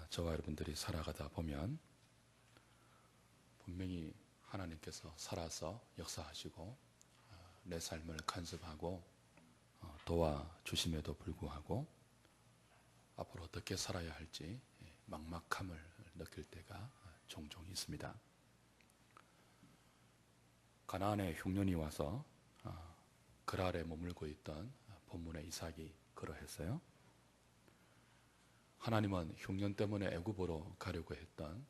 저와 여러분들이 살아가다 보면 분명히 하나님께서 살아서 역사하시고 내 삶을 간섭하고 도와주심에도 불구하고 앞으로 어떻게 살아야 할지 막막함을 느낄 때가 종종 있습니다. 가나안에 흉년이 와서 그랄에 머물고 있던 본문의 이삭이 그러했어요. 하나님은 흉년 때문에 애굽으로 가려고 했던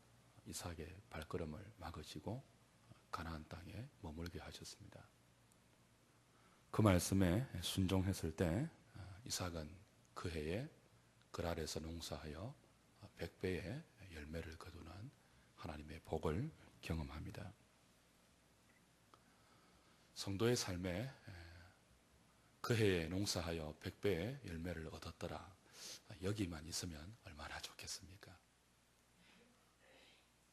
이삭의 발걸음을 막으시고 가나안 땅에 머물게 하셨습니다. 그 말씀에 순종했을 때 이삭은 그 해에 그랄에서 농사하여 100배의 열매를 거두는 하나님의 복을 경험합니다. 성도의 삶에 그 해에 농사하여 100배의 열매를 얻었더라, 여기만 있으면 얼마나 좋겠습니까?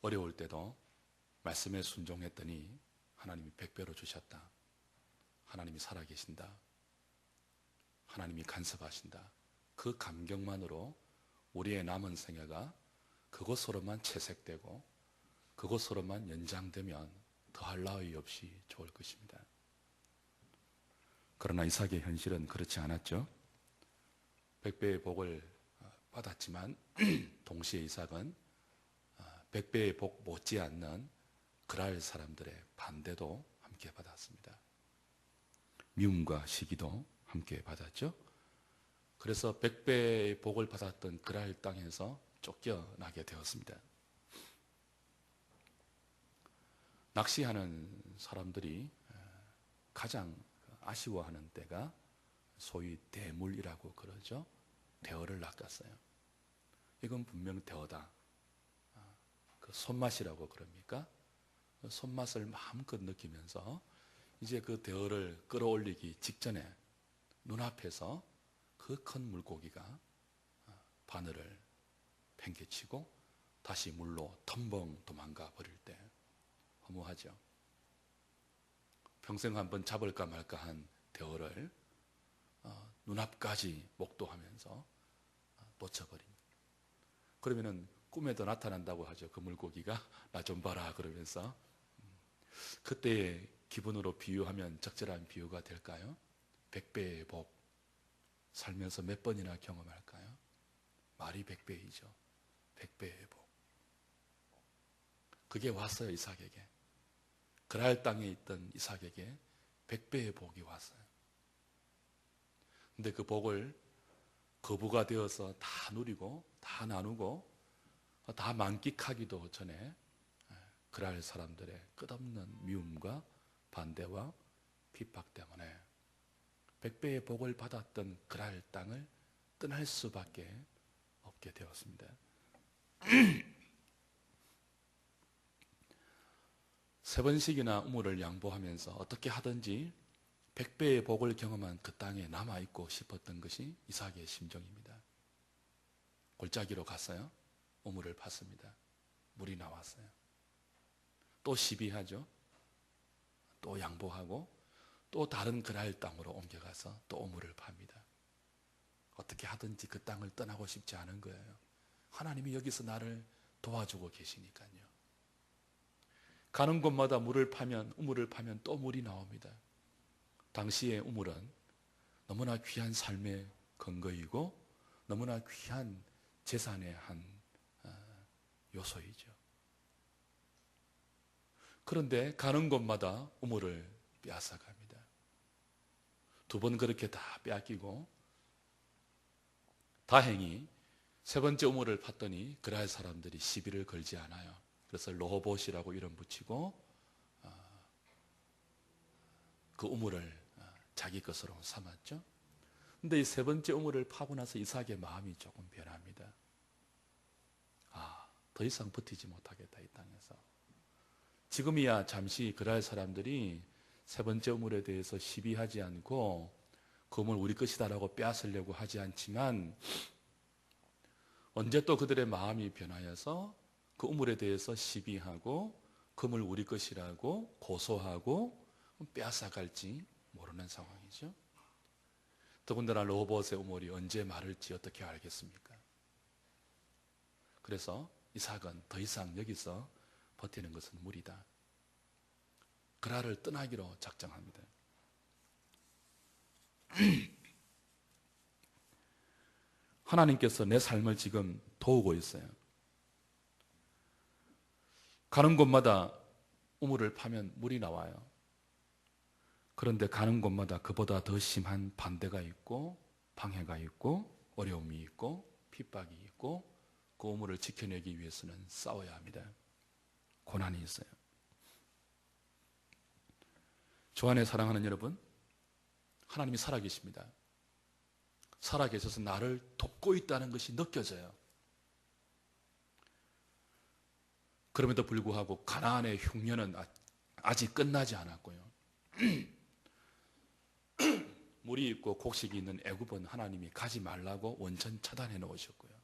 어려울 때도 말씀에 순종했더니 하나님이 100배로 주셨다. 하나님이 살아계신다. 하나님이 간섭하신다. 그 감격만으로 우리의 남은 생애가 그것으로만 채색되고 그것으로만 연장되면 더할 나위 없이 좋을 것입니다. 그러나 이삭의 현실은 그렇지 않았죠. 100배의 복을 받았지만 동시에 이삭은 100배의 복 못지않는 그랄 사람들의 반대도 함께 받았습니다. 미움과 시기도 함께 받았죠. 그래서 100배의 복을 받았던 그랄 땅에서 쫓겨나게 되었습니다. 낚시하는 사람들이 가장 아쉬워하는 때가 소위 대물이라고 그러죠. 대어를 낚았어요. 이건 분명 대어다. 그 손맛이라고 그럽니까? 손맛을 마음껏 느끼면서 이제 그 대어를 끌어올리기 직전에 눈앞에서 그 큰 물고기가 바늘을 팽개치고 다시 물로 텀벙 도망가 버릴 때 허무하죠. 평생 한번 잡을까 말까 한 대어를 눈앞까지 목도하면서 놓쳐버립니다. 그러면은 꿈에도 나타난다고 하죠. 그 물고기가 나 좀 봐라 그러면서. 그때의 기분으로 비유하면 적절한 비유가 될까요? 100배의 복, 살면서 몇 번이나 경험할까요? 말이 100배이죠. 100배의 복. 그게 왔어요, 이삭에게. 그랄 땅에 있던 이삭에게 100배의 복이 왔어요. 근데 그 복을 거부가 되어서 다 누리고 다 나누고 다 만끽하기도 전에 그랄 사람들의 끝없는 미움과 반대와 핍박 때문에 100배의 복을 받았던 그랄 땅을 떠날 수밖에 없게 되었습니다. 세 번씩이나 우물을 양보하면서 어떻게 하든지 100배의 복을 경험한 그 땅에 남아있고 싶었던 것이 이삭의 심정입니다. 골짜기로 갔어요. 우물을 팠습니다. 물이 나왔어요. 또 시비하죠. 또 양보하고 또 다른 그랄 땅으로 옮겨가서 또 우물을 팝니다. 어떻게 하든지 그 땅을 떠나고 싶지 않은 거예요. 하나님이 여기서 나를 도와주고 계시니까요. 가는 곳마다 우물을 파면 또 물이 나옵니다. 당시의 우물은 너무나 귀한 삶의 근거이고 너무나 귀한 재산의 한 요소이죠. 그런데 가는 곳마다 우물을 빼앗아갑니다. 2번 그렇게 다 빼앗기고 다행히 세 번째 우물을 팠더니 그랄 사람들이 시비를 걸지 않아요. 그래서 로봇이라고 이름 붙이고 그 우물을 자기 것으로 삼았죠. 근데 이 세 번째 우물을 파고 나서 이삭의 마음이 조금 변합니다. 더 이상 버티지 못하겠다, 이 땅에서. 지금이야 잠시 그랄 사람들이 세 번째 우물에 대해서 시비하지 않고 그 우물 우리 것이다라고 빼앗으려고 하지 않지만 언제 또 그들의 마음이 변하여서 그 우물에 대해서 시비하고 그 우물 우리 것이라고 고소하고 빼앗아갈지 모르는 상황이죠. 더군다나 로봇의 우물이 언제 마를지 어떻게 알겠습니까? 그래서 이삭은 더 이상 여기서 버티는 것은 무리다. 그라를 떠나기로 작정합니다. 하나님께서 내 삶을 지금 도우고 있어요. 가는 곳마다 우물을 파면 물이 나와요. 그런데 가는 곳마다 그보다 더 심한 반대가 있고 방해가 있고 어려움이 있고 핍박이 있고 그 우물을 지켜내기 위해서는 싸워야 합니다. 고난이 있어요. 주 안에 사랑하는 여러분, 하나님이 살아계십니다. 살아계셔서 나를 돕고 있다는 것이 느껴져요. 그럼에도 불구하고 가나안의 흉년은 아직 끝나지 않았고요. 물이 있고 곡식이 있는 애굽은 하나님이 가지 말라고 원천 차단해 놓으셨고요.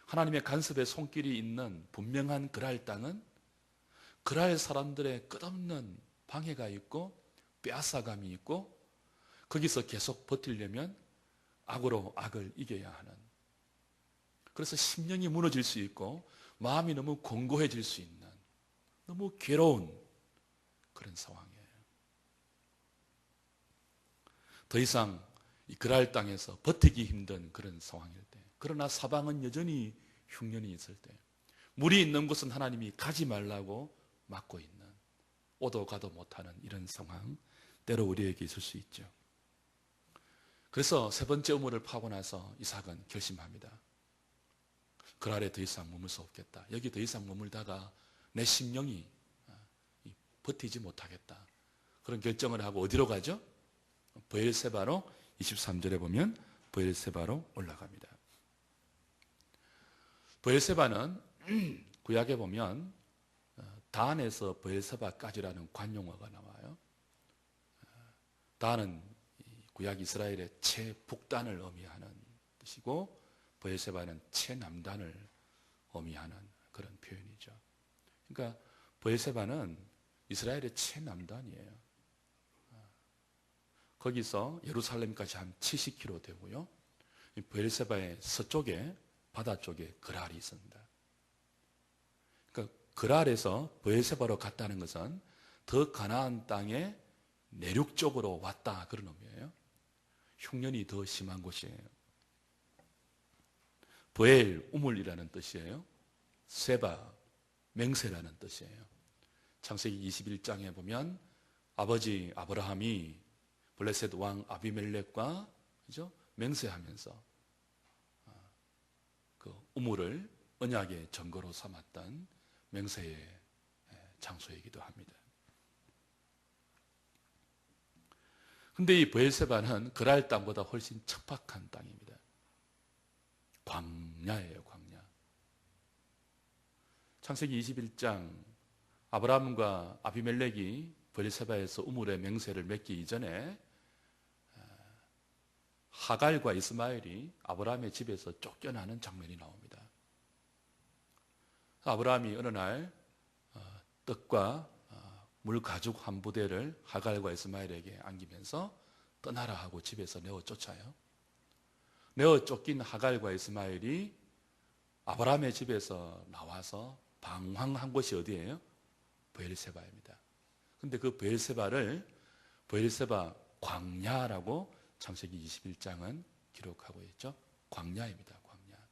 하나님의 간섭의 손길이 있는 분명한 그랄 땅은 그랄 사람들의 끝없는 방해가 있고 빼앗아감이 있고 거기서 계속 버티려면 악으로 악을 이겨야 하는, 그래서 심령이 무너질 수 있고 마음이 너무 공고해질 수 있는 너무 괴로운 그런 상황이에요. 더 이상 이 그랄 땅에서 버티기 힘든 그런 상황일 때, 그러나 사방은 여전히 흉년이 있을 때, 물이 있는 곳은 하나님이 가지 말라고 막고 있는, 오도 가도 못하는 이런 상황, 때로 우리에게 있을 수 있죠. 그래서 세 번째 우물을 파고 나서 이삭은 결심합니다. 그랄에 더 이상 머물 수 없겠다. 여기 더 이상 머물다가 내 심령이 버티지 못하겠다. 그런 결정을 하고 어디로 가죠? 브엘세바로, 23절에 보면 브엘세바로 올라갑니다. 브엘세바는 구약에 보면 단에서 브엘세바까지라는 관용어가 나와요. 단은 구약 이스라엘의 최북단을 의미하는 뜻이고 브엘세바는 최남단을 의미하는 그런 표현이죠. 그러니까 브엘세바는 이스라엘의 최남단이에요. 거기서 예루살렘까지 한 70km 되고요. 브엘세바의 서쪽에 바다 쪽에 그랄이 있습니다. 그러니까 그랄에서 브엘세바로 갔다는 것은 더 가나안 땅의 내륙 쪽으로 왔다, 그런 의미예요. 흉년이 더 심한 곳이에요. 브엘, 우물이라는 뜻이에요. 세바, 맹세라는 뜻이에요. 창세기 21장에 보면 아버지 아브라함이 블레셋 왕 아비멜렉과 그죠? 맹세하면서 그 우물을 언약의 증거로 삼았던 맹세의 장소이기도 합니다. 근데 이 브엘세바는 그랄 땅보다 훨씬 척박한 땅입니다. 광야예요, 광야. 창세기 21장 아브라함과 아비멜렉이 브엘세바에서 우물의 맹세를 맺기 이전에 하갈과 이스마엘이 아브라함의 집에서 쫓겨나는 장면이 나옵니다. 아브라함이 어느 날 떡과 물 가죽 한 부대를 하갈과 이스마엘에게 안기면서 떠나라 하고 집에서 내어 쫓아요. 내어 쫓긴 하갈과 이스마엘이 아브라함의 집에서 나와서 방황한 곳이 어디예요? 브엘세바입니다. 근데 그 브엘세바를 브엘세바 광야라고 창세기 21장은 기록하고 있죠. 광야입니다. 광야.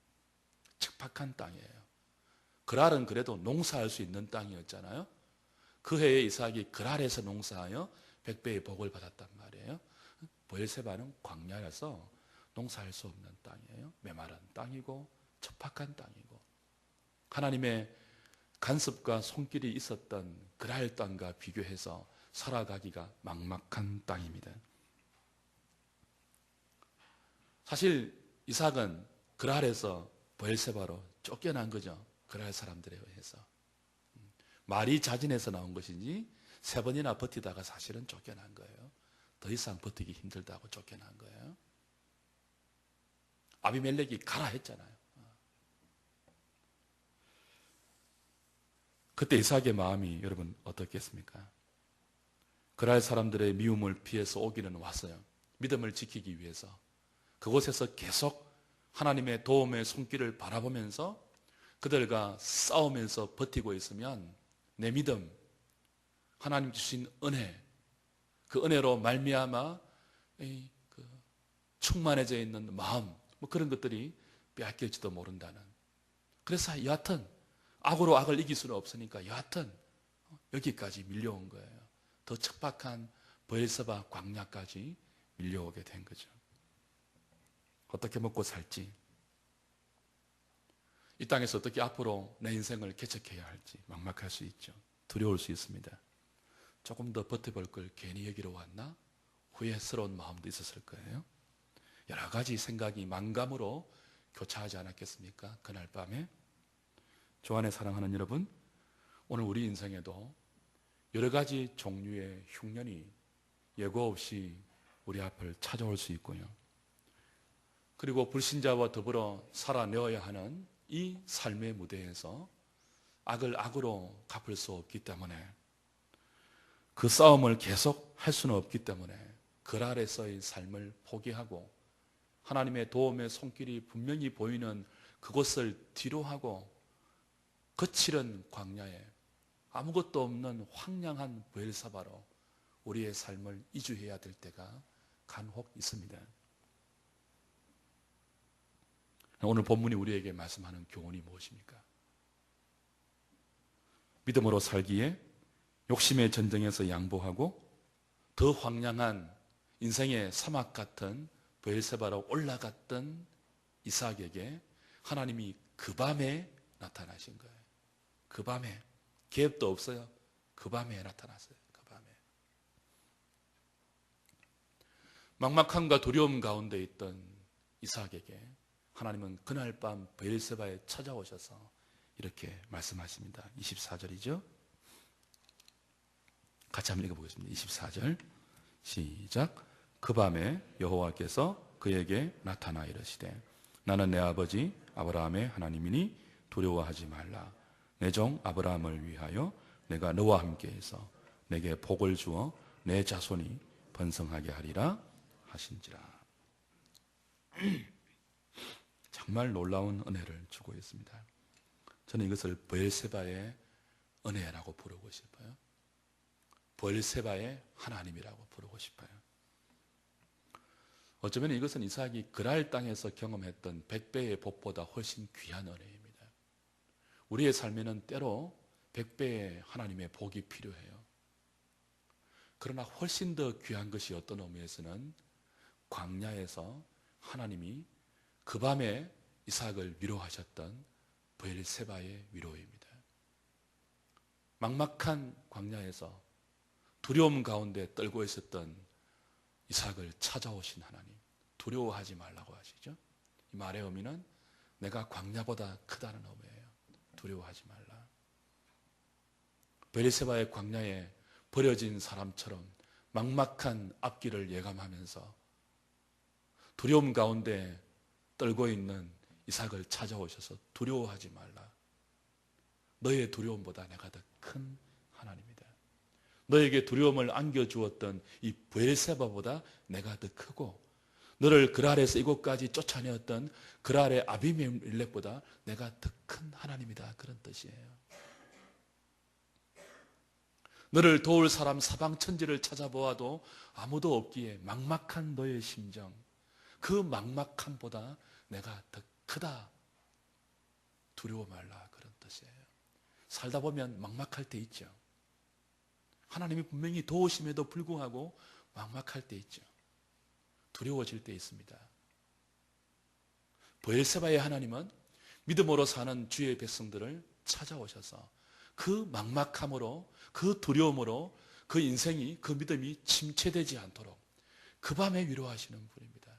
척박한 땅이에요. 그랄은 그래도 농사할 수 있는 땅이었잖아요. 그 해에 이삭이 그랄에서 농사하여 100배의 복을 받았단 말이에요. 브엘세바는 광야라서 농사할 수 없는 땅이에요. 메마른 땅이고 척박한 땅이고 하나님의 간섭과 손길이 있었던 그랄 땅과 비교해서 살아가기가 막막한 땅입니다. 사실 이삭은 그랄에서 브엘세바로 쫓겨난 거죠. 그랄 사람들에 의해서. 말이 자진해서 나온 것이지 세 번이나 버티다가 사실은 쫓겨난 거예요. 더 이상 버티기 힘들다고 쫓겨난 거예요. 아비멜렉이 가라 했잖아요. 그때 이삭의 마음이 여러분 어떻겠습니까? 그랄 사람들의 미움을 피해서 오기는 왔어요. 믿음을 지키기 위해서. 그곳에서 계속 하나님의 도움의 손길을 바라보면서 그들과 싸우면서 버티고 있으면 내 믿음, 하나님 주신 은혜, 그 은혜로 말미암아 충만해져 있는 마음, 그런 것들이 빼앗길지도 모른다는. 그래서 여하튼 악으로 악을 이길 수는 없으니까 여하튼 여기까지 밀려온 거예요. 더 척박한 브엘세바 광야까지 밀려오게 된 거죠. 어떻게 먹고 살지, 이 땅에서 어떻게 앞으로 내 인생을 개척해야 할지 막막할 수 있죠. 두려울 수 있습니다. 조금 더 버텨볼 걸 괜히 여기로 왔나? 후회스러운 마음도 있었을 거예요. 여러 가지 생각이 만감으로 교차하지 않았겠습니까? 그날 밤에. 주 안에 사랑하는 여러분, 오늘 우리 인생에도 여러 가지 종류의 흉년이 예고 없이 우리 앞을 찾아올 수 있고요. 그리고 불신자와 더불어 살아내어야 하는 이 삶의 무대에서 악을 악으로 갚을 수 없기 때문에, 그 싸움을 계속 할 수는 없기 때문에 글 아래서의 삶을 포기하고 하나님의 도움의 손길이 분명히 보이는 그곳을 뒤로하고 거칠은 광야에 아무것도 없는 황량한 브엘사바로 우리의 삶을 이주해야 될 때가 간혹 있습니다. 오늘 본문이 우리에게 말씀하는 교훈이 무엇입니까? 믿음으로 살기에 욕심의 전쟁에서 양보하고 더 황량한 인생의 사막 같은 브엘세바로 올라갔던 이삭에게 하나님이 그 밤에 나타나신 거예요. 그 밤에, 계획도 없어요. 그 밤에 나타났어요. 그 밤에. 막막함과 두려움 가운데 있던 이삭에게 하나님은 그날 밤 브엘세바에 찾아오셔서 이렇게 말씀하십니다. 24절이죠. 같이 한번 읽어보겠습니다. 24절 시작. 그 밤에 여호와께서 그에게 나타나 이르시되 나는 내 아버지 아브라함의 하나님이니 두려워하지 말라. 내 종 아브라함을 위하여 내가 너와 함께해서 내게 복을 주어 내 자손이 번성하게 하리라 하신지라. 정말 놀라운 은혜를 주고 있습니다. 저는 이것을 브엘세바의 은혜라고 부르고 싶어요. 브엘세바의 하나님이라고 부르고 싶어요. 어쩌면 이것은 이삭이 그랄 땅에서 경험했던 100배의 복보다 훨씬 귀한 은혜입니다. 우리의 삶에는 때로 100배의 하나님의 복이 필요해요. 그러나 훨씬 더 귀한 것이 어떤 의미에서는 광야에서 하나님이 그 밤에 이삭을 위로하셨던 브엘세바의 위로입니다. 막막한 광야에서 두려움 가운데 떨고 있었던 이삭을 찾아오신 하나님, 두려워하지 말라고 하시죠. 이 말의 의미는 내가 광야보다 크다는 의미예요. 두려워하지 말라. 브엘세바의 광야에 버려진 사람처럼 막막한 앞길을 예감하면서 두려움 가운데 떨고 있는 이삭을 찾아오셔서 두려워하지 말라. 너의 두려움보다 내가 더 큰 하나님이다. 너에게 두려움을 안겨주었던 이 브엘세바보다 내가 더 크고 너를 그랄에서 이곳까지 쫓아내었던 그랄의 아비멜렉보다 내가 더 큰 하나님이다. 그런 뜻이에요. 너를 도울 사람 사방천지를 찾아보아도 아무도 없기에 막막한 너의 심정, 그 막막함보다 내가 더 크다. 두려워 말라. 그런 뜻이에요. 살다 보면 막막할 때 있죠. 하나님이 분명히 도우심에도 불구하고 막막할 때 있죠. 두려워질 때 있습니다. 브엘세바의 하나님은 믿음으로 사는 주의 백성들을 찾아오셔서 그 막막함으로, 그 두려움으로 그 인생이, 그 믿음이 침체되지 않도록 그 밤에 위로하시는 분입니다.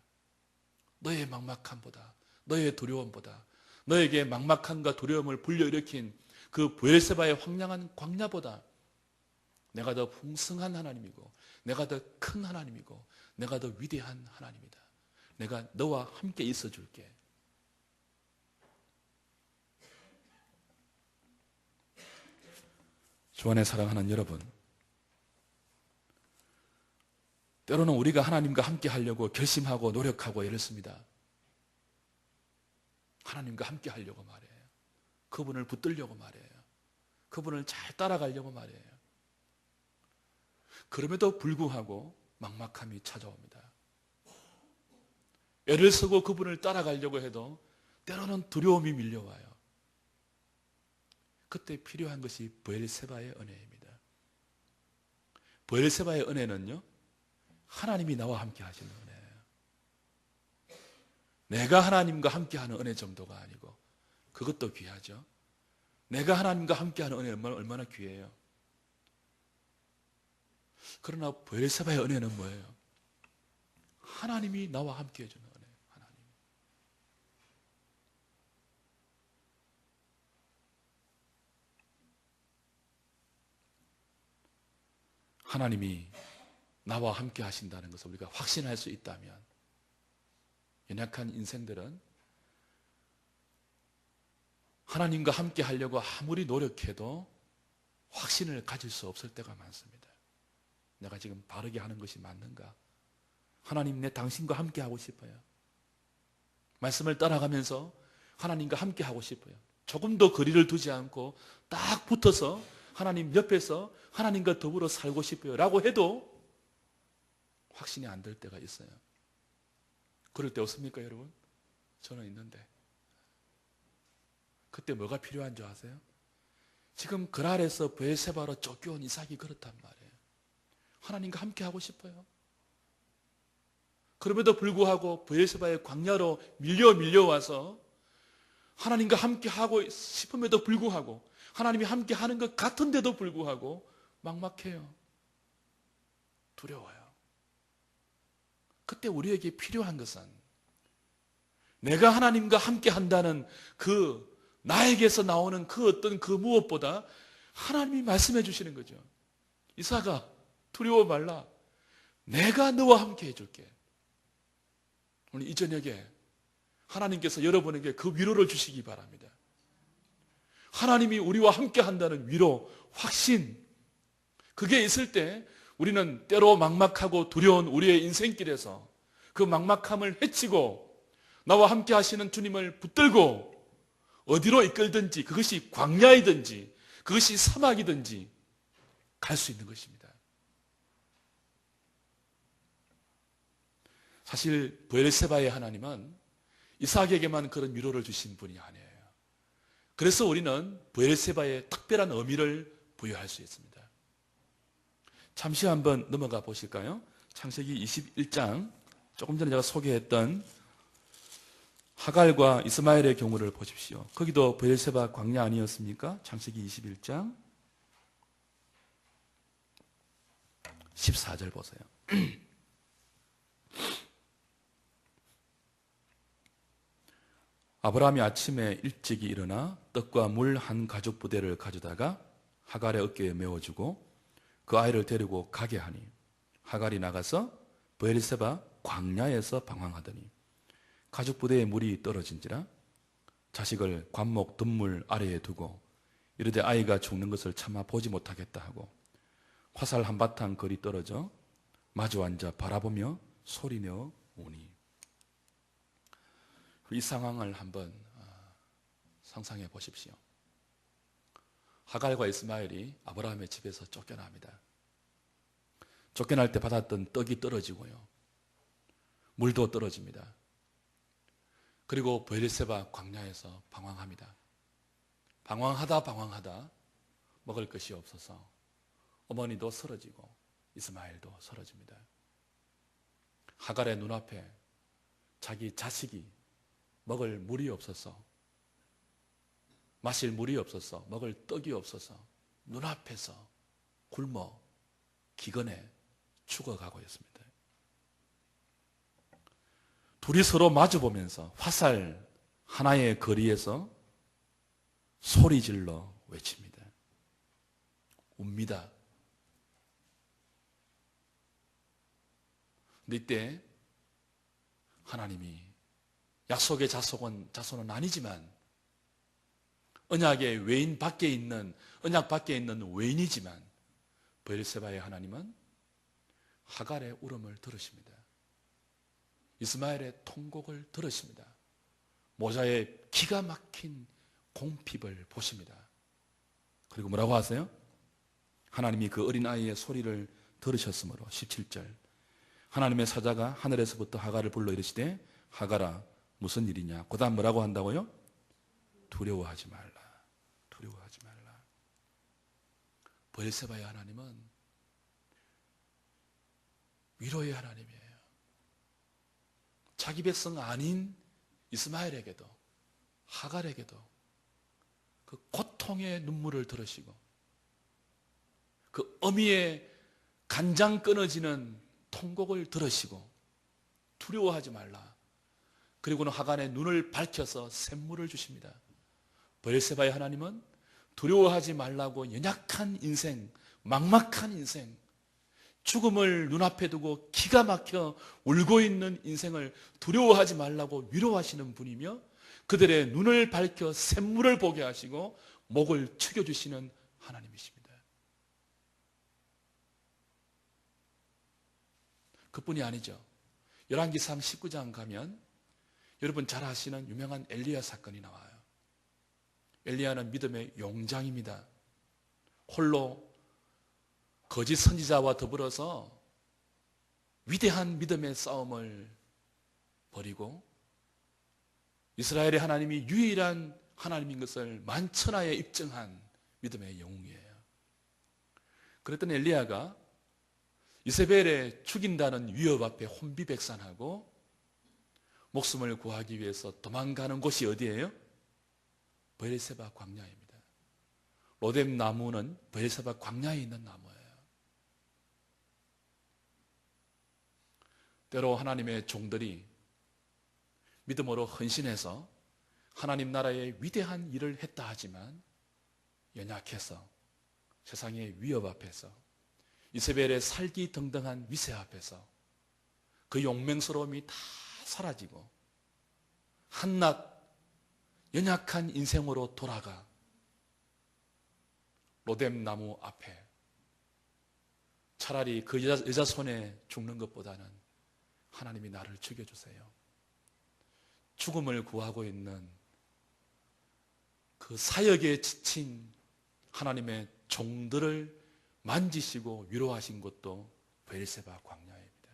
너의 막막함보다, 너의 두려움보다, 너에게 막막함과 두려움을 불러일으킨 그 브엘세바의 황량한 광야보다 내가 더 풍성한 하나님이고, 내가 더 큰 하나님이고, 내가 더 위대한 하나님이다. 내가 너와 함께 있어 줄게. 주 안에 사랑하는 여러분, 때로는 우리가 하나님과 함께 하려고 결심하고 노력하고 이렇습니다. 하나님과 함께 하려고 말해요. 그분을 붙들려고 말해요. 그분을 잘 따라가려고 말해요. 그럼에도 불구하고 막막함이 찾아옵니다. 애를 쓰고 그분을 따라가려고 해도 때로는 두려움이 밀려와요. 그때 필요한 것이 브엘세바의 은혜입니다. 브엘세바의 은혜는요, 하나님이 나와 함께 하시는 은혜예요. 내가 하나님과 함께하는 은혜 정도가 아니고, 그것도 귀하죠. 내가 하나님과 함께하는 은혜는 얼마나 귀해요. 그러나 브엘세바의 은혜는 뭐예요? 하나님이 나와 함께 해주는 은혜. 하나님이 나와 함께 하신다는 것을 우리가 확신할 수 있다면, 연약한 인생들은 하나님과 함께 하려고 아무리 노력해도 확신을 가질 수 없을 때가 많습니다. 내가 지금 바르게 하는 것이 맞는가? 하나님, 내 당신과 함께 하고 싶어요. 말씀을 따라가면서 하나님과 함께 하고 싶어요. 조금 더 거리를 두지 않고 딱 붙어서 하나님 옆에서 하나님과 더불어 살고 싶어요 라고 해도 확신이 안 될 때가 있어요. 그럴 때 없습니까, 여러분? 저는 있는데. 그때 뭐가 필요한 줄 아세요? 지금 그랄에서 브엘세바로 쫓겨온 이삭이 그렇단 말이에요. 하나님과 함께 하고 싶어요. 그럼에도 불구하고 브엘세바의 광야로 밀려와서 하나님과 함께 하고 싶음에도 불구하고, 하나님이 함께 하는 것 같은데도 불구하고 막막해요. 두려워요. 그때 우리에게 필요한 것은 내가 하나님과 함께 한다는 그 나에게서 나오는 그 어떤 그 무엇보다 하나님이 말씀해 주시는 거죠. 이삭아, 두려워 말라. 내가 너와 함께 해줄게. 오늘 이 저녁에 하나님께서 여러분에게 그 위로를 주시기 바랍니다. 하나님이 우리와 함께 한다는 위로, 확신, 그게 있을 때 우리는 때로 막막하고 두려운 우리의 인생길에서 그 막막함을 헤치고 나와 함께 하시는 주님을 붙들고 어디로 이끌든지, 그것이 광야이든지 그것이 사막이든지 갈 수 있는 것입니다. 사실 브엘세바의 하나님은 이삭에게만 그런 위로를 주신 분이 아니에요. 그래서 우리는 브엘세바의 특별한 의미를 부여할 수 있습니다. 잠시 한번 넘어가 보실까요? 창세기 21장, 조금 전에 제가 소개했던 하갈과 이스마엘의 경우를 보십시오. 거기도 브엘세바 광야 아니었습니까? 창세기 21장 14절 보세요. 아브라함이 아침에 일찍이 일어나 떡과 물 한 가죽 부대를 가져다가 하갈의 어깨에 메워주고 그 아이를 데리고 가게 하니 하갈이 나가서 브엘세바 광야에서 방황하더니 가죽 부대에 물이 떨어진지라 자식을 관목 든물 아래에 두고 이르되 아이가 죽는 것을 차마 보지 못하겠다 하고 화살 한바탕 거리 떨어져 마주 앉아 바라보며 소리내어 우니. 이 상황을 한번 상상해 보십시오. 하갈과 이스마엘이 아브라함의 집에서 쫓겨납니다. 쫓겨날 때 받았던 떡이 떨어지고요. 물도 떨어집니다. 그리고 브엘세바 광야에서 방황합니다. 방황하다 먹을 것이 없어서 어머니도 쓰러지고 이스마엘도 쓰러집니다. 하갈의 눈앞에 자기 자식이 먹을 물이 없어서, 마실 물이 없어서, 먹을 떡이 없어서 눈앞에서 굶어 기근에 죽어가고 있습니다. 둘이 서로 마주보면서 화살 하나의 거리에서 소리질러 외칩니다. 웁니다. 근데 이때 하나님이 약속의 자손은 아니지만 언약의 외인 밖에 있는, 언약 밖에 있는 외인이지만 브엘세바의 하나님은 하갈의 울음을 들으십니다. 이스마엘의 통곡을 들으십니다. 모자의 기가 막힌 공핍을 보십니다. 그리고 뭐라고 하세요? 하나님이 그 어린아이의 소리를 들으셨으므로 17절 하나님의 사자가 하늘에서부터 하갈을 불러 이르시되 하갈아 무슨 일이냐. 그 다음 뭐라고 한다고요? 두려워하지 말라. 두려워하지 말라. 브엘세바의 하나님은 위로의 하나님이에요. 자기 백성 아닌 이스마엘에게도 하갈에게도 그 고통의 눈물을 들으시고 그 어미의 간장 끊어지는 통곡을 들으시고 두려워하지 말라. 그리고는 하갈의 눈을 밝혀서 샘물을 주십니다. 브엘세바의 하나님은 두려워하지 말라고 연약한 인생, 막막한 인생, 죽음을 눈앞에 두고 기가 막혀 울고 있는 인생을 두려워하지 말라고 위로하시는 분이며 그들의 눈을 밝혀 샘물을 보게 하시고 목을 축여주시는 하나님이십니다. 그뿐이 아니죠. 열왕기상 19장 가면 여러분 잘 아시는 유명한 엘리야 사건이 나와요. 엘리야는 믿음의 용장입니다. 홀로 거짓 선지자와 더불어서 위대한 믿음의 싸움을 벌이고 이스라엘의 하나님이 유일한 하나님인 것을 만천하에 입증한 믿음의 영웅이에요. 그랬던 엘리야가 이세벨에 죽인다는 위협 앞에 혼비백산하고 목숨을 구하기 위해서 도망가는 곳이 어디예요? 브엘세바 광야입니다. 로뎀 나무는 브엘세바 광야에 있는 나무예요. 때로 하나님의 종들이 믿음으로 헌신해서 하나님 나라의 위대한 일을 했다 하지만 연약해서 세상의 위협 앞에서 이세벨의 살기등등한 위세 앞에서 그 용맹스러움이 다 사라지고 한낱 연약한 인생으로 돌아가 로뎀 나무 앞에 차라리 그 여자 손에 죽는 것보다는 하나님이 나를 죽여주세요. 죽음을 구하고 있는 그 사역에 지친 하나님의 종들을 만지시고 위로하신 것도 브엘세바 광야입니다.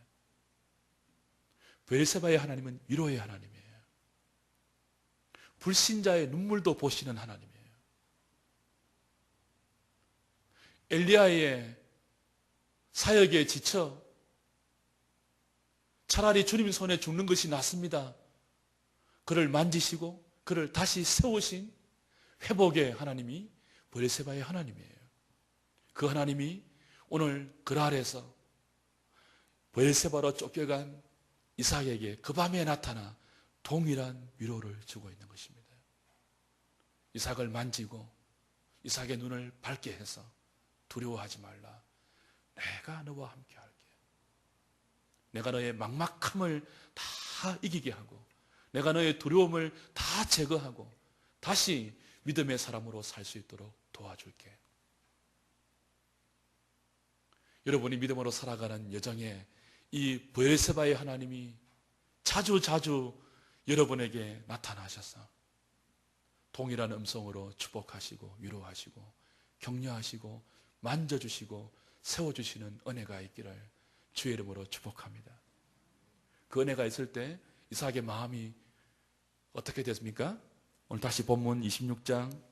브엘세바의 하나님은 위로의 하나님이에요. 불신자의 눈물도 보시는 하나님이에요. 엘리야의 사역에 지쳐 차라리 주님 손에 죽는 것이 낫습니다. 그를 만지시고 그를 다시 세우신 회복의 하나님이 브엘세바의 하나님이에요. 그 하나님이 오늘 그랄에서 브엘세바로 쫓겨간 이삭에게 그 밤에 나타나 동일한 위로를 주고 있는 것입니다. 이삭을 만지고 이삭의 눈을 밝게 해서 두려워하지 말라. 내가 너와 함께 할게. 내가 너의 막막함을 다 이기게 하고 내가 너의 두려움을 다 제거하고 다시 믿음의 사람으로 살 수 있도록 도와줄게. 여러분이 믿음으로 살아가는 여정에 이 브엘세바의 하나님이 자주 여러분에게 나타나셔서 동일한 음성으로 축복하시고 위로하시고 격려하시고 만져주시고 세워주시는 은혜가 있기를 주의 이름으로 축복합니다. 그 은혜가 있을 때 이삭의 마음이 어떻게 됐습니까? 오늘 다시 본문 26장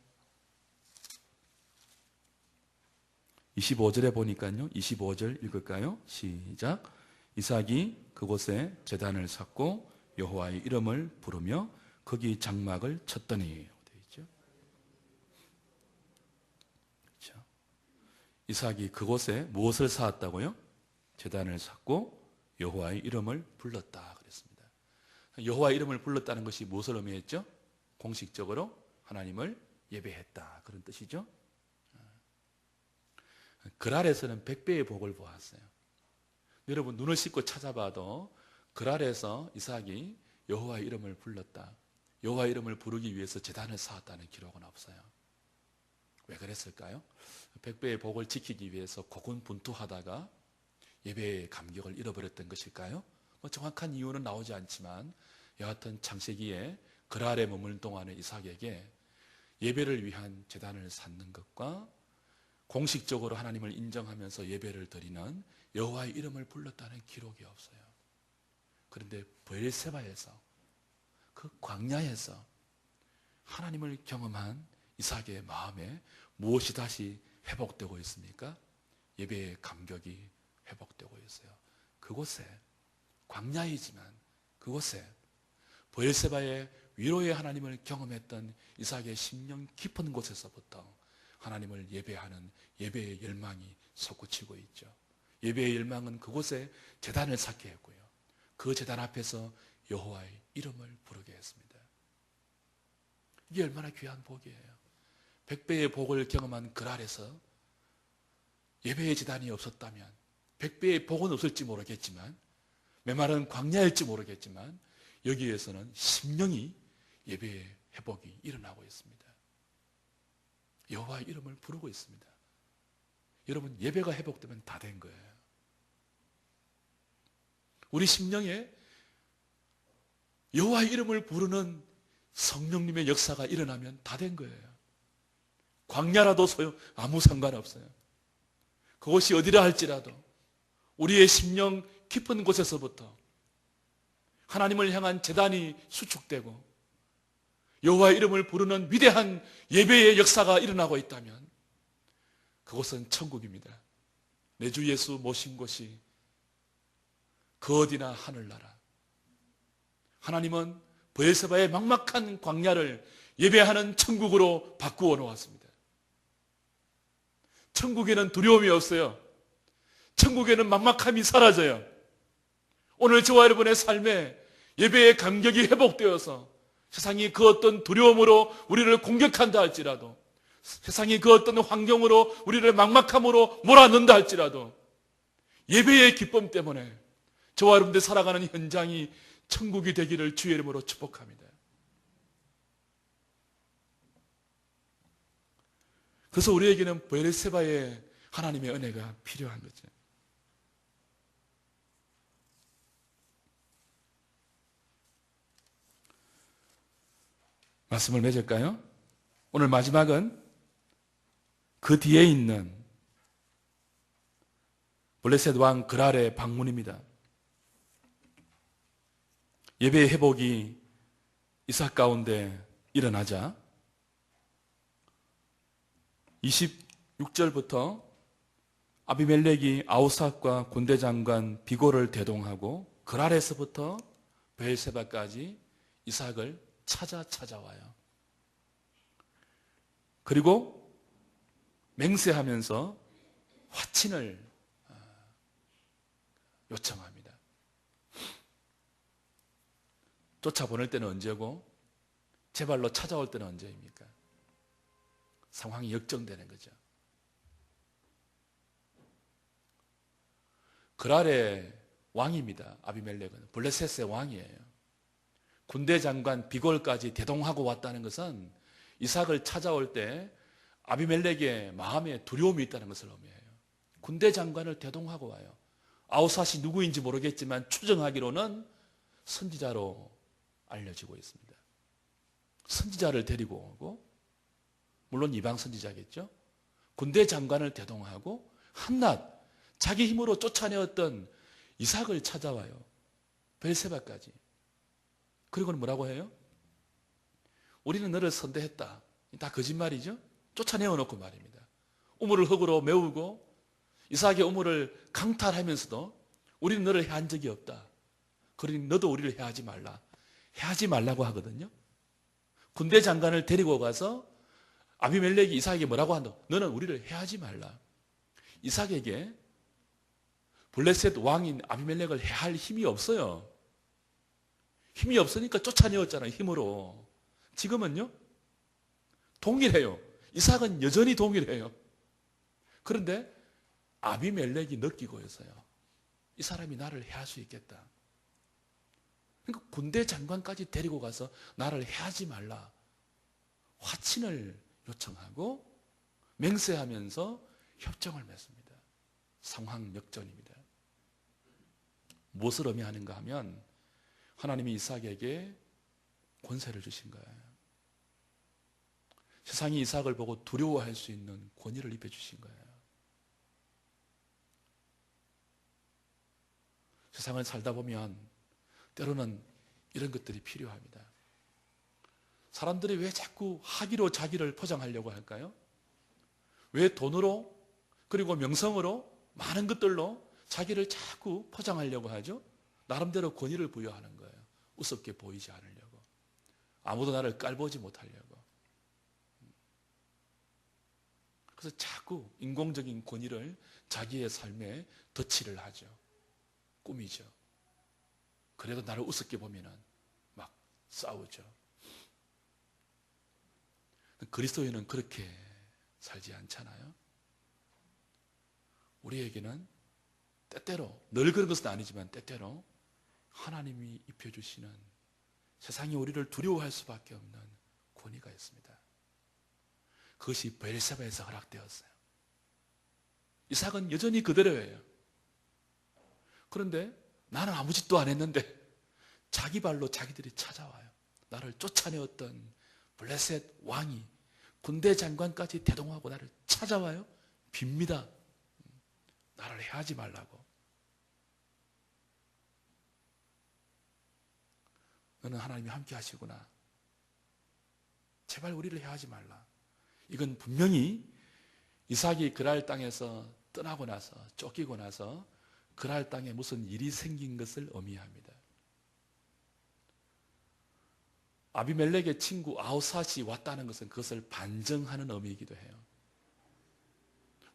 25절에 보니까요. 25절 읽을까요? 시작. 이삭이 그곳에 제단을 쌓고 여호와의 이름을 부르며 거기 장막을 쳤더니 되어 있죠. 그렇죠. 이삭이 그곳에 무엇을 쌓았다고요? 제단을 쌓고 여호와의 이름을 불렀다 그랬습니다. 여호와의 이름을 불렀다는 것이 무엇을 의미했죠? 공식적으로 하나님을 예배했다 그런 뜻이죠. 그랄에서는 100배의 복을 보았어요. 여러분 눈을 씻고 찾아봐도 그랄에서 이삭이 여호와의 이름을 불렀다. 여호와의 이름을 부르기 위해서 제단을 쌓았다는 기록은 없어요. 왜 그랬을까요? 100배의 복을 지키기 위해서 고군분투하다가 예배의 감격을 잃어버렸던 것일까요? 정확한 이유는 나오지 않지만 여하튼 창세기에 그랄에 머물 동안에 이삭에게 예배를 위한 제단을 쌓는 것과 공식적으로 하나님을 인정하면서 예배를 드리는 여호와의 이름을 불렀다는 기록이 없어요. 그런데 브엘세바에서, 그 광야에서 하나님을 경험한 이삭의 마음에 무엇이 다시 회복되고 있습니까? 예배의 감격이 회복되고 있어요. 그곳에, 광야이지만 그곳에 브엘세바의 위로의 하나님을 경험했던 이삭의 심령 깊은 곳에서부터 하나님을 예배하는 예배의 열망이 솟구치고 있죠. 예배의 열망은 그곳에 제단을 쌓게 했고요. 그 제단 앞에서 여호와의 이름을 부르게 했습니다. 이게 얼마나 귀한 복이에요. 백배의 복을 경험한 그랄에서 예배의 제단이 없었다면, 백배의 복은 없을지 모르겠지만, 메마른 광야일지 모르겠지만, 여기에서는 심령이 예배의 회복이 일어나고 있습니다. 여호와의 이름을 부르고 있습니다. 여러분, 예배가 회복되면 다 된 거예요. 우리 심령에 여호와의 이름을 부르는 성령님의 역사가 일어나면 다 된 거예요. 광야라도 아무 상관없어요. 그곳이 어디라 할지라도 우리의 심령 깊은 곳에서부터 하나님을 향한 제단이 수축되고 여호와의 이름을 부르는 위대한 예배의 역사가 일어나고 있다면 그곳은 천국입니다. 내 주 예수 모신 곳이 그 어디나 하늘나라. 하나님은 브엘세바의 막막한 광야를 예배하는 천국으로 바꾸어 놓았습니다. 천국에는 두려움이 없어요. 천국에는 막막함이 사라져요. 오늘 저와 여러분의 삶에 예배의 감격이 회복되어서 세상이 그 어떤 두려움으로 우리를 공격한다 할지라도, 세상이 그 어떤 환경으로 우리를 막막함으로 몰아넣는다 할지라도 예배의 기쁨 때문에 저와 여러분들 살아가는 현장이 천국이 되기를 주의 이름으로 축복합니다. 그래서 우리에게는 브엘세바의 하나님의 은혜가 필요한 거죠. 말씀을 맺을까요? 오늘 마지막은 그 뒤에 있는 블레셋 왕 그랄의 방문입니다. 예배의 회복이 이삭 가운데 일어나자 26절부터 아비멜렉이 아우삭과 군대 장관 비골을 대동하고 그랄에서부터 브엘세바까지 이삭을 찾아와요. 그리고 맹세하면서 화친을 요청합니다. 쫓아보낼 때는 언제고 제발로 찾아올 때는 언제입니까? 상황이 역정되는 거죠. 그랄의 왕입니다. 아비멜렉은 블레셋의 왕이에요. 군대 장관 비골까지 대동하고 왔다는 것은 이삭을 찾아올 때 아비멜렉의 마음에 두려움이 있다는 것을 의미해요. 군대 장관을 대동하고 와요. 아우삿이 누구인지 모르겠지만 추정하기로는 선지자로 알려지고 있습니다. 선지자를 데리고 오고, 물론 이방 선지자겠죠. 군대 장관을 대동하고 한낱 자기 힘으로 쫓아내었던 이삭을 찾아와요. 벨세바까지. 그리고는 뭐라고 해요? 우리는 너를 선대했다. 다 거짓말이죠. 쫓아내어 놓고 말입니다. 우물을 흙으로 메우고 이삭의 우물을 강탈하면서도 우리는 너를 해한 적이 없다. 그러니 너도 우리를 해하지 말라. 해하지 말라고 하거든요. 군대 장관을 데리고 가서 아비멜렉이 이삭에게 뭐라고 한다? 너는 우리를 해하지 말라. 이삭에게 블레셋 왕인 아비멜렉을 해할 힘이 없어요. 힘이 없으니까 쫓아내었잖아요. 힘으로. 지금은요? 동일해요. 이삭은 여전히 동일해요. 그런데 아비멜렉이 느끼고 있어요. 이 사람이 나를 해할 수 있겠다. 그러니까 군대 장관까지 데리고 가서 나를 해하지 말라. 화친을 요청하고 맹세하면서 협정을 맺습니다. 상황 역전입니다. 무엇을 의미하는가 하면 하나님이 이삭에게 권세를 주신 거예요. 세상이 이삭을 보고 두려워할 수 있는 권위를 입혀주신 거예요. 세상을 살다 보면 때로는 이런 것들이 필요합니다. 사람들이 왜 자꾸 학위로 자기를 포장하려고 할까요? 왜 돈으로 그리고 명성으로 많은 것들로 자기를 자꾸 포장하려고 하죠? 나름대로 권위를 부여하는 거예요. 우습게 보이지 않으려고. 아무도 나를 깔보지 못하려고. 그래서 자꾸 인공적인 권위를 자기의 삶에 덧칠을 하죠. 꾸미죠. 그래도 나를 우습게 보면은 막 싸우죠. 그리스도인은 그렇게 살지 않잖아요. 우리에게는 때때로, 늘 그런 것은 아니지만 때때로 하나님이 입혀주시는 세상이 우리를 두려워할 수밖에 없는 권위가 있습니다. 그것이 베엘세바에서 허락되었어요. 이삭은 여전히 그대로예요. 그런데 나는 아무 짓도 안 했는데 자기 발로 자기들이 찾아와요. 나를 쫓아내었던 블레셋 왕이 군대 장관까지 대동하고 나를 찾아와요. 빕니다. 나를 해하지 말라고. 너는 하나님이 함께 하시구나. 제발 우리를 해하지 말라. 이건 분명히 이삭이 그랄 땅에서 떠나고 나서, 쫓기고 나서 그랄 땅에 무슨 일이 생긴 것을 의미합니다. 아비멜렉의 친구 아우삿이 왔다는 것은 그것을 반증하는 의미이기도 해요.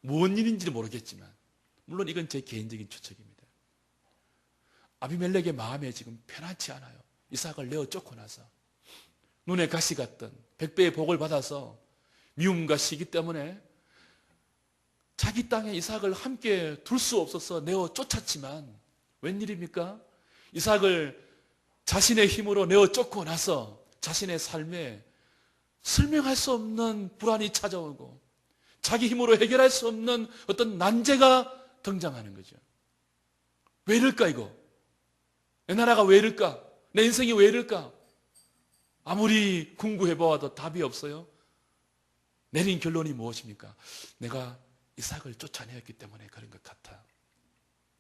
무슨 일인지는 모르겠지만, 물론 이건 제 개인적인 추측입니다. 아비멜렉의 마음에 지금 편안치 않아요. 이삭을 내어 쫓고 나서 눈에 가시 같던 100배의 복을 받아서 미움과 시기 때문에 자기 땅에 이삭을 함께 둘 수 없어서 내어 쫓았지만 웬일입니까? 이삭을 자신의 힘으로 내어 쫓고 나서 자신의 삶에 설명할 수 없는 불안이 찾아오고 자기 힘으로 해결할 수 없는 어떤 난제가 등장하는 거죠. 왜 이럴까 이거? 내 나라가 왜 이럴까? 내 인생이 왜 이럴까? 아무리 궁구해보아도 답이 없어요. 내린 결론이 무엇입니까? 내가 이삭을 쫓아내었기 때문에 그런 것 같아.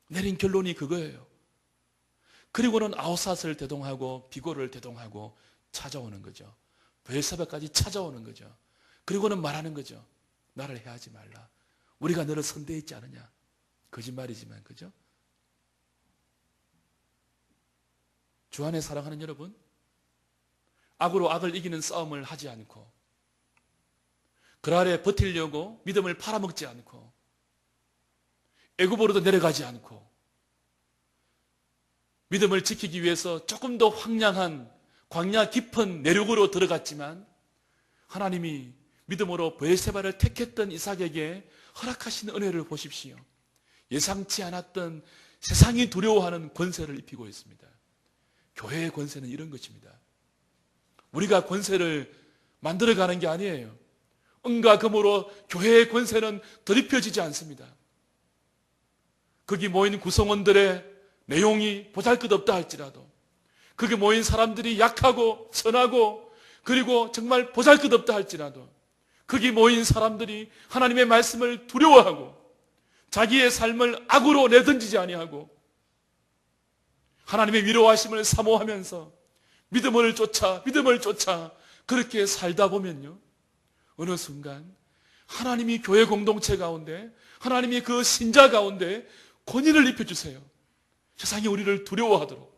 내린 결론이 그거예요. 그리고는 아우삿을 대동하고 비고를 대동하고 찾아오는 거죠. 베엘세바까지 찾아오는 거죠. 그리고는 말하는 거죠. 나를 해하지 말라. 우리가 너를 선대했지 않느냐. 거짓말이지만 그죠? 주 안에 사랑하는 여러분, 악으로 악을 이기는 싸움을 하지 않고 그랄에 버티려고 믿음을 팔아먹지 않고 애굽으로도 내려가지 않고 믿음을 지키기 위해서 조금 더 황량한 광야 깊은 내륙으로 들어갔지만 하나님이 믿음으로 베엘세바를 택했던 이삭에게 허락하신 은혜를 보십시오. 예상치 않았던 세상이 두려워하는 권세를 입히고 있습니다. 교회의 권세는 이런 것입니다. 우리가 권세를 만들어가는 게 아니에요. 은과 금으로 교회의 권세는 덧입혀지지 않습니다. 거기 모인 구성원들의 내용이 보잘것없다 할지라도, 거기 모인 사람들이 약하고 선하고 그리고 정말 보잘것없다 할지라도, 거기 모인 사람들이 하나님의 말씀을 두려워하고 자기의 삶을 악으로 내던지지 아니하고 하나님의 위로하심을 사모하면서 믿음을 쫓아 그렇게 살다 보면요, 어느 순간 하나님이 교회 공동체 가운데, 하나님이 그 신자 가운데 권위를 입혀주세요. 세상이 우리를 두려워하도록,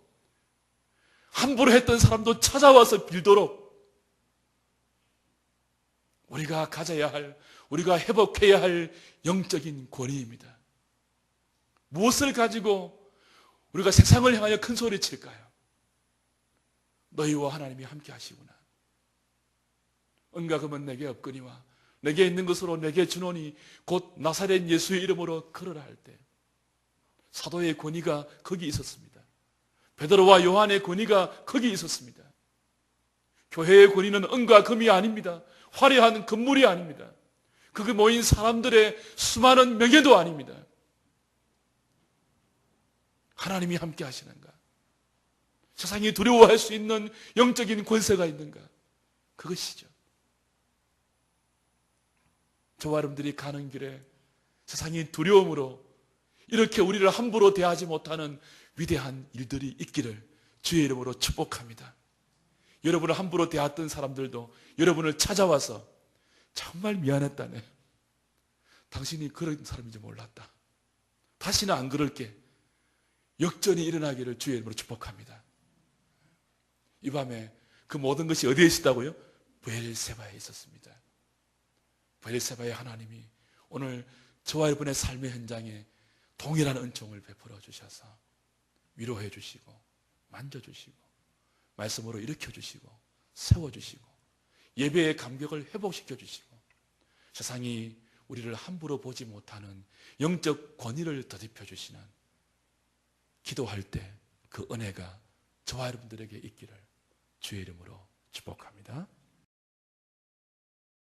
함부로 했던 사람도 찾아와서 빌도록 우리가 가져야 할, 우리가 회복해야 할 영적인 권위입니다. 무엇을 가지고 우리가 세상을 향하여 큰 소리 칠까요? 너희와 하나님이 함께 하시구나. 은과 금은 내게 없거니와 내게 있는 것으로 내게 주노니 곧 나사렛 예수의 이름으로 걸으라 할 때 사도의 권위가 거기 있었습니다. 베드로와 요한의 권위가 거기 있었습니다. 교회의 권위는 은과 금이 아닙니다. 화려한 건물이 아닙니다. 거기 모인 사람들의 수많은 명예도 아닙니다. 하나님이 함께 하시는가? 세상이 두려워할 수 있는 영적인 권세가 있는가? 그것이죠. 저와 여러분들이 가는 길에 세상이 두려움으로 이렇게 우리를 함부로 대하지 못하는 위대한 일들이 있기를 주의 이름으로 축복합니다. 여러분을 함부로 대했던 사람들도 여러분을 찾아와서 정말 미안했다네. 당신이 그런 사람인지 몰랐다. 다시는 안 그럴게. 역전이 일어나기를 주의 이름으로 축복합니다. 이 밤에 그 모든 것이 어디에 있었다고요? 브엘세바에 있었습니다. 브엘세바의 하나님이 오늘 저와 여러분의 삶의 현장에 동일한 은총을 베풀어 주셔서 위로해 주시고 만져주시고 말씀으로 일으켜주시고 세워주시고 예배의 감격을 회복시켜 주시고 세상이 우리를 함부로 보지 못하는 영적 권위를 더딥혀 주시는 기도할 때 그 은혜가 저와 여러분들에게 있기를 주의 이름으로